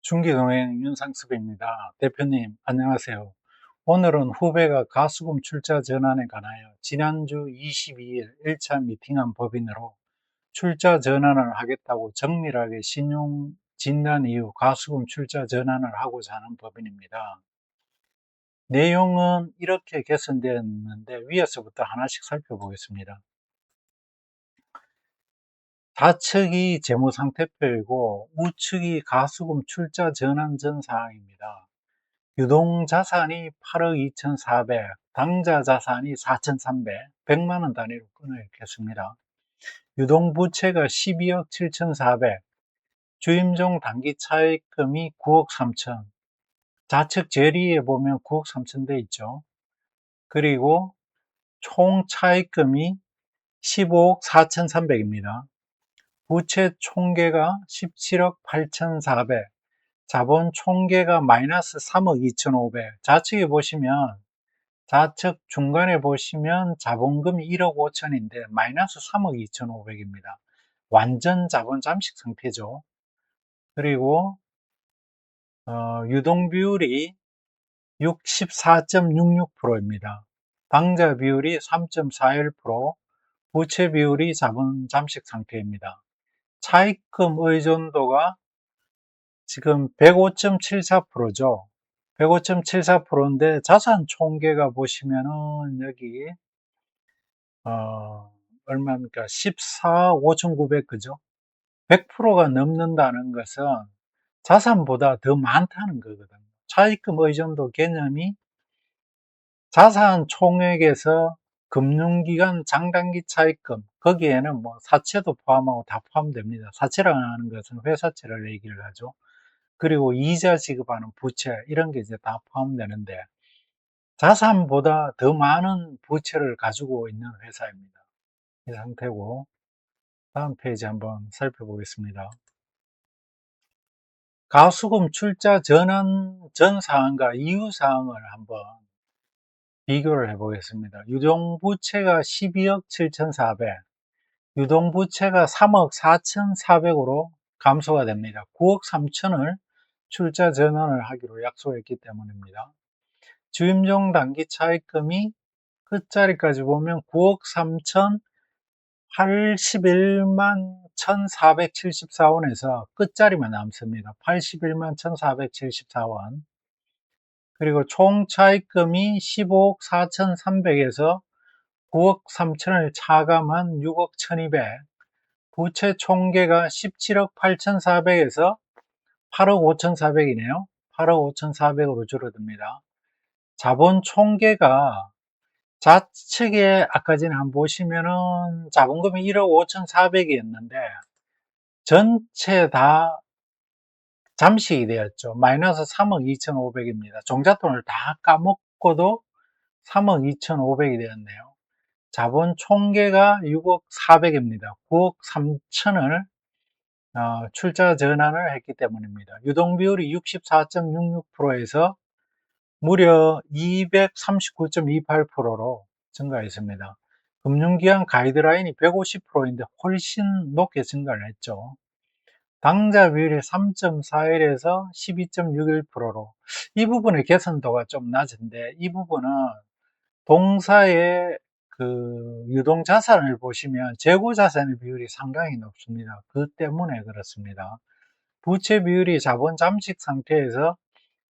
중기동행 윤상섭입니다. 대표님, 안녕하세요. 오늘은 후배가 가수금 출자 전환에 관하여 지난주 22일 1차 미팅한 법인으로 출자 전환을 하겠다고 정밀하게 신용 진단 이후 가수금 출자 전환을 하고자 하는 법인입니다. 내용은 이렇게 개선되었는데 위에서부터 하나씩 살펴보겠습니다. 좌측이 재무상태표이고 우측이 가수금 출자 전환 전 사항입니다. 유동자산이 8억 2,400, 당좌자산이 4,300, 100만원 단위로 끊어 읽겠습니다. 유동부채가 12억 7,400, 주임종 단기차익금이 9억 3천, 좌측 제리에 보면 9억 3천 돼 있죠. 그리고 총 차익금이 15억 4,300입니다. 부채 총계가 17억 8,400, 자본 총계가 마이너스 3억 2,500. 좌측에 보시면 좌측 중간에 보시면 자본금이 1억 5천인데 마이너스 3억 2,500입니다. 완전 자본 잠식 상태죠. 그리고 유동 비율이 64.66%입니다. 당좌 비율이 3.41%, 부채 비율이 자본 잠식 상태입니다. 차입금 의존도가 지금 105.74%죠. 105.74%인데 자산 총계가 보시면은 여기 얼마입니까? 14억 5,900, 그죠? 100%가 넘는다는 것은 자산보다 더 많다는 거거든요. 차입금 의존도 개념이 자산 총액에서 금융기관 장단기 차입금, 거기에는 뭐 사채도 포함하고 다 포함됩니다. 사채라고 하는 것은 회사채를 얘기를 하죠. 그리고 이자 지급하는 부채, 이런 게 이제 다 포함되는데 자산보다 더 많은 부채를 가지고 있는 회사입니다. 이 상태고, 다음 페이지 한번 살펴보겠습니다. 가수금 출자 전환 전 사항과 이후 사항을 한번 비교를 해보겠습니다. 유동부채가 12억 7,400, 유동부채가 3억 4,400으로 감소가 됩니다. 9억 3천을 출자 전환을 하기로 약속했기 때문입니다. 주임종 단기 차입금이 끝자리까지 보면 9억 3천 81만 1,474원에서 끝자리만 남습니다. 81만 1,474원. 그리고 총 차입금이 15억 4,300에서 9억 3천을 차감한 6억 1,200. 부채 총계가 17억 8,400에서 8억 5,400이네요. 8억 5,400으로 줄어듭니다. 자본 총계가 좌측에 아까 전에 한번 보시면은 자본금이 1억 5,400이었는데 전체 다 잠식이 되었죠. 마이너스 3억 2,500입니다. 종잣돈을 다 까먹고도 3억 2,500이 되었네요. 자본 총계가 6억 400입니다. 9억 3천을 출자 전환을 했기 때문입니다. 유동 비율이 64.66%에서 무려 239.28%로 증가했습니다. 금융기관 가이드라인이 150%인데 훨씬 높게 증가를 했죠. 당좌 비율이 3.41에서 12.61%로 이 부분의 개선도가 좀 낮은데 이 부분은 동사의 그 유동 자산을 보시면 재고 자산의 비율이 상당히 높습니다. 그 때문에 그렇습니다. 부채 비율이 자본 잠식 상태에서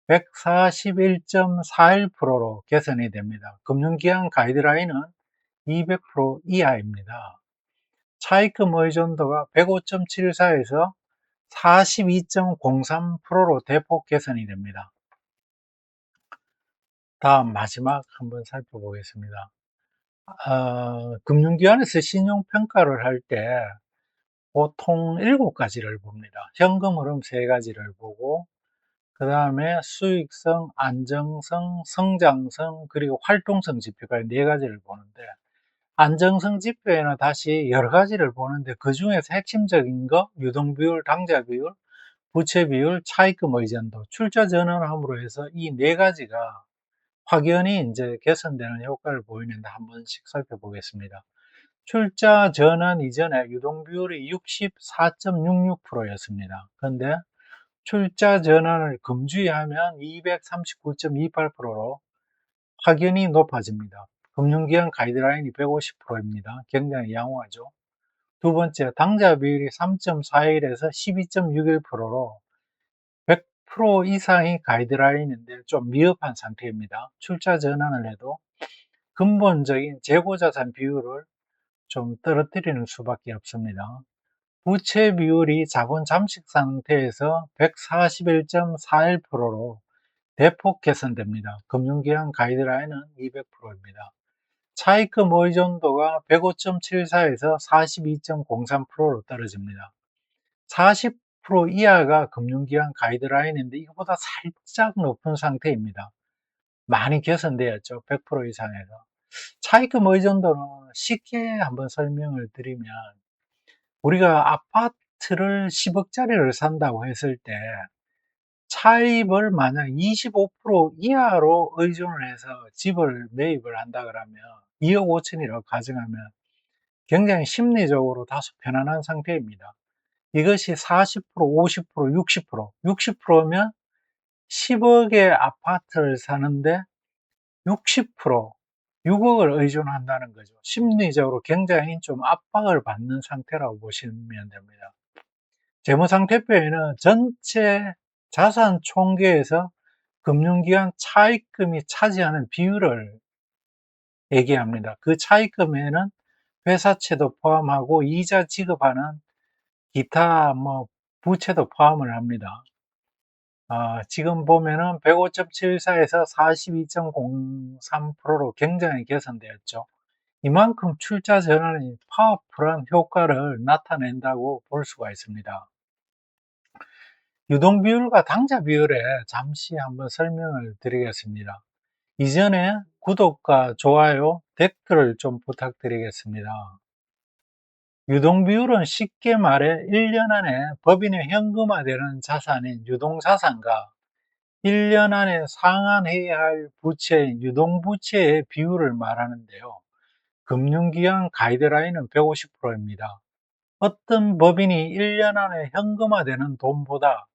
141.41%로 개선이 됩니다. 금융기관 가이드라인은 200% 이하입니다. 차입금 의존도가 105.74에서 42.03%로 대폭 개선이 됩니다. 다음 마지막 한번 살펴보겠습니다. 금융기관에서 신용평가를 할 때 보통 7가지를 봅니다. 현금 흐름 3가지를 보고 그 다음에 수익성, 안정성, 성장성, 그리고 활동성 지표가 4가지를 보는데 안정성 지표에는 다시 여러 가지를 보는데 그 중에서 핵심적인 거 유동비율, 당좌비율, 부채비율, 차입금 의존도, 출자 전환함으로 해서 이 4가지가 확연히 이제 개선되는 효과를 보이는데 한 번씩 살펴보겠습니다. 출자 전환 이전에 유동비율이 64.66%였습니다. 그런데 출자 전환을 금주의하면 239.28%로 확연히 높아집니다. 금융기관 가이드라인이 150%입니다. 굉장히 양호하죠. 두 번째, 당좌 비율이 3.41에서 12.61%로 100% 이상이 가이드라인인데 좀 미흡한 상태입니다. 출자 전환을 해도 근본적인 재고자산 비율을 좀 떨어뜨리는 수밖에 없습니다. 부채 비율이 자본 잠식 상태에서 141.41%로 대폭 개선됩니다. 금융기관 가이드라인은 200%입니다. 차입금 의존도가 105.74에서 42.03%로 떨어집니다. 40% 이하가 금융기관 가이드라인인데 이거보다 살짝 높은 상태입니다. 많이 개선되었죠. 100% 이상에서. 차입금 의존도는 쉽게 한번 설명을 드리면 우리가 아파트를 10억짜리를 산다고 했을 때 차입을 만약 25% 이하로 의존을 해서 집을 매입을 한다 그러면 2억 5천이라고 가정하면 굉장히 심리적으로 다소 편안한 상태입니다. 이것이 40%, 50%, 60%, 60%면 10억의 아파트를 사는데 60%, 6억을 의존한다는 거죠. 심리적으로 굉장히 좀 압박을 받는 상태라고 보시면 됩니다. 재무상태표에는 전체 자산 총계에서 금융기관 차입금이 차지하는 비율을 얘기합니다. 그 차입금에는 회사채도 포함하고 이자 지급하는 기타 부채도 포함을 합니다. 지금 보면은 105.74에서 42.03%로 굉장히 개선되었죠. 이만큼 출자 전환이 파워풀한 효과를 나타낸다고 볼 수가 있습니다. 유동 비율과 당좌 비율에 잠시 한번 설명을 드리겠습니다. 이전에 구독과 좋아요, 댓글을 좀 부탁드리겠습니다. 유동 비율은 쉽게 말해 1년 안에 법인의 현금화되는 자산인 유동자산과 1년 안에 상환해야 할 부채인 유동부채의 비율을 말하는데요. 금융기관 가이드라인은 150%입니다. 어떤 법인이 1년 안에 현금화되는 돈보다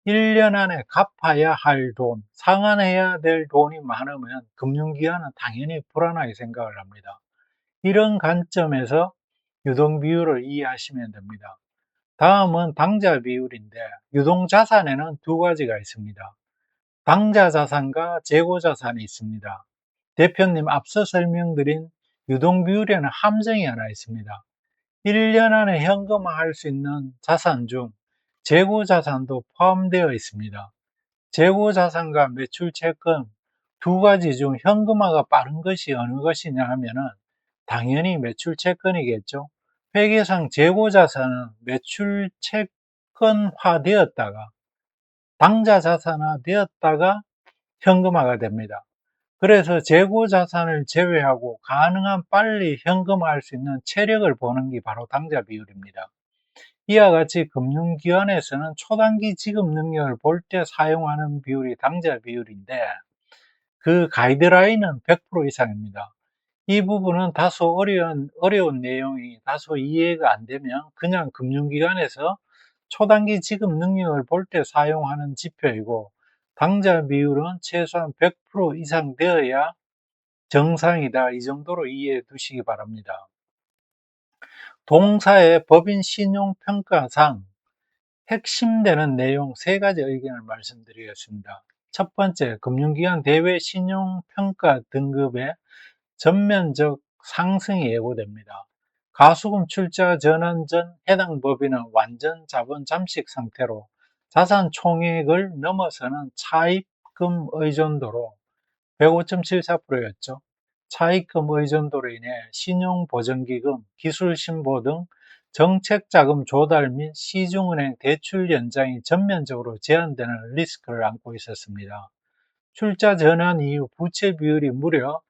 1년 안에 갚아야 할 돈, 상환해야 될 돈이 많으면 금융기관은 당연히 불안하게 생각을 합니다. 이런 관점에서 유동비율을 이해하시면 됩니다. 다음은 당좌 비율인데 유동자산에는 두 가지가 있습니다. 당좌자산과 재고자산이 있습니다. 대표님 앞서 설명드린 유동비율에는 함정이 하나 있습니다. 1년 안에 현금화할 수 있는 자산 중 재고자산도 포함되어 있습니다. 재고자산과 매출채권 두 가지 중 현금화가 빠른 것이 어느 것이냐 하면은 당연히 매출채권이겠죠. 회계상 재고자산은 매출채권화 되었다가 당좌자산화 되었다가 현금화가 됩니다. 그래서 재고자산을 제외하고 가능한 빨리 현금화할 수 있는 체력을 보는 게 바로 당좌 비율입니다. 이와 같이 금융기관에서는 초단기 지급 능력을 볼 때 사용하는 비율이 당좌 비율인데 그 가이드라인은 100% 이상입니다. 이 부분은 다소 어려운 내용이 다소 이해가 안 되면 그냥 금융기관에서 초단기 지급 능력을 볼 때 사용하는 지표이고 당좌 비율은 최소한 100% 이상 되어야 정상이다. 이 정도로 이해해 두시기 바랍니다. 동사의 법인 신용평가상 핵심되는 내용 세 가지 의견을 말씀드리겠습니다. 첫 번째, 금융기관 대외 신용평가 등급의 전면적 상승이 예고됩니다. 가수금 출자 전환 전 해당 법인은 완전 자본 잠식 상태로 자산 총액을 넘어서는 차입금 의존도로 105.74%였죠. 차입금 의존도로 인해 신용보전기금, 기술신보 등 정책자금 조달 및 시중은행 대출 연장이 전면적으로 제한되는 리스크를 안고 있었습니다. 출자 전환 이후 부채 비율이 무려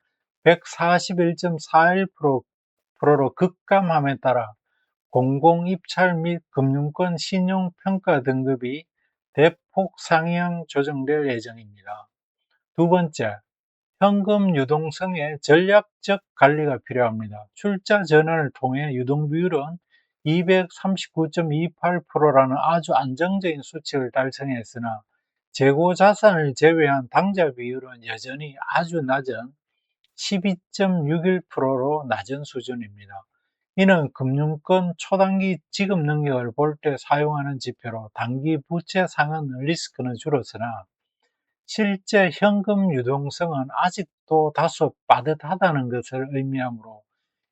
141.41%로 급감함에 따라 공공입찰 및 금융권 신용평가 등급이 대폭 상향 조정될 예정입니다. 두 번째, 현금 유동성의 전략적 관리가 필요합니다. 출자 전환을 통해 유동 비율은 239.28%라는 아주 안정적인 수치를 달성했으나 재고 자산을 제외한 당좌 비율은 여전히 아주 낮은 12.61%로 낮은 수준입니다. 이는 금융권 초단기 지급 능력을 볼 때 사용하는 지표로 단기 부채 상환 리스크는 줄었으나 실제 현금 유동성은 아직도 다소 빠듯하다는 것을 의미하므로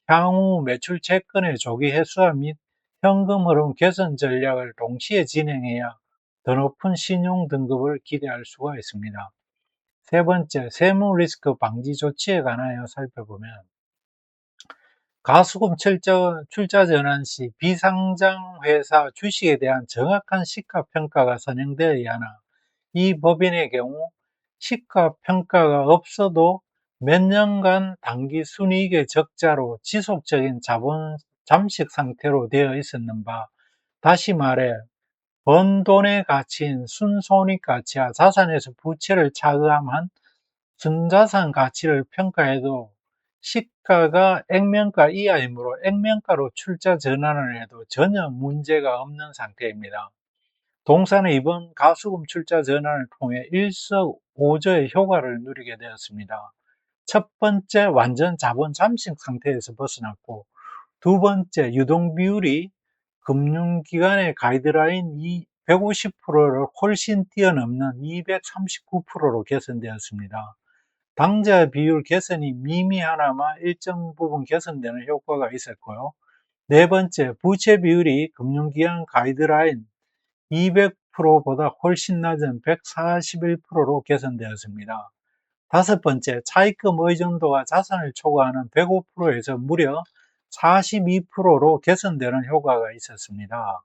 향후 매출 채권의 조기 회수화 및 현금 흐름 개선 전략을 동시에 진행해야 더 높은 신용 등급을 기대할 수가 있습니다. 세 번째, 세무 리스크 방지 조치에 관하여 살펴보면 가수금 출자 전환 시 비상장 회사 주식에 대한 정확한 시가평가가 선행되어야 하나 이 법인의 경우 시가평가가 없어도 몇 년간 단기 순이익의 적자로 지속적인 자본 잠식 상태로 되어 있었는 바, 다시 말해 번 돈의 가치인 순손익 가치와 자산에서 부채를 차감한 순자산 가치를 평가해도 시가가 액면가 이하이므로 액면가로 출자 전환을 해도 전혀 문제가 없는 상태입니다. 동사는 이번 가수금 출자 전환을 통해 일석오조의 효과를 누리게 되었습니다. 첫 번째, 완전 자본 잠식 상태에서 벗어났고, 두 번째, 유동 비율이 금융기관의 가이드라인 150%를 훨씬 뛰어넘는 239%로 개선되었습니다. 당좌 비율 개선이 미미하나마 일정 부분 개선되는 효과가 있었고요. 네 번째, 부채 비율이 금융기관 가이드라인 200%보다 훨씬 낮은 141%로 개선되었습니다. 다섯 번째, 차입금 의존도가 자산을 초과하는 105%에서 무려 42%로 개선되는 효과가 있었습니다.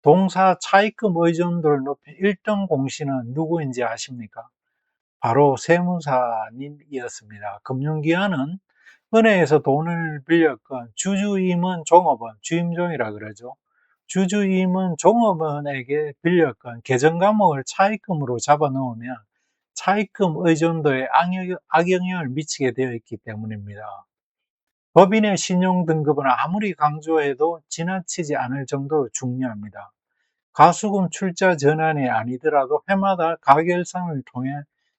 동사 차입금 의존도를 높인 1등 공신은 누구인지 아십니까? 바로 세무사님이었습니다. 금융기관은 은행에서 돈을 빌렸건 주주임은 종업원, 주임종이라 그러죠. 주주임은 종업원에게 빌렸건 계정 과목을 차입금으로 잡아놓으면 차입금 의존도에 악영향을 미치게 되어 있기 때문입니다. 법인의 신용 등급은 아무리 강조해도 지나치지 않을 정도로 중요합니다. 가수금 출자 전환이 아니더라도 해마다 가결상을 통해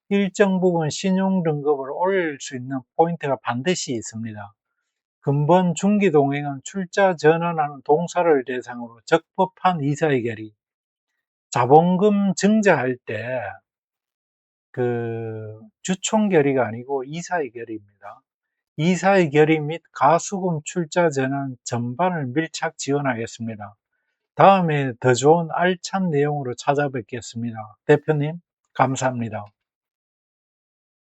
일정 부분 신용 등급을 올릴 수 있는 포인트가 반드시 있습니다. 근본 중기동행은 출자 전환하는 동사를 대상으로 적법한 이사의결의, 자본금 증자할 때 주총결의가 아니고 이사의결의입니다. 이사의결의 및 가수금 출자 전환 전반을 밀착 지원하겠습니다. 다음에 더 좋은 알찬 내용으로 찾아뵙겠습니다. 대표님, 감사합니다.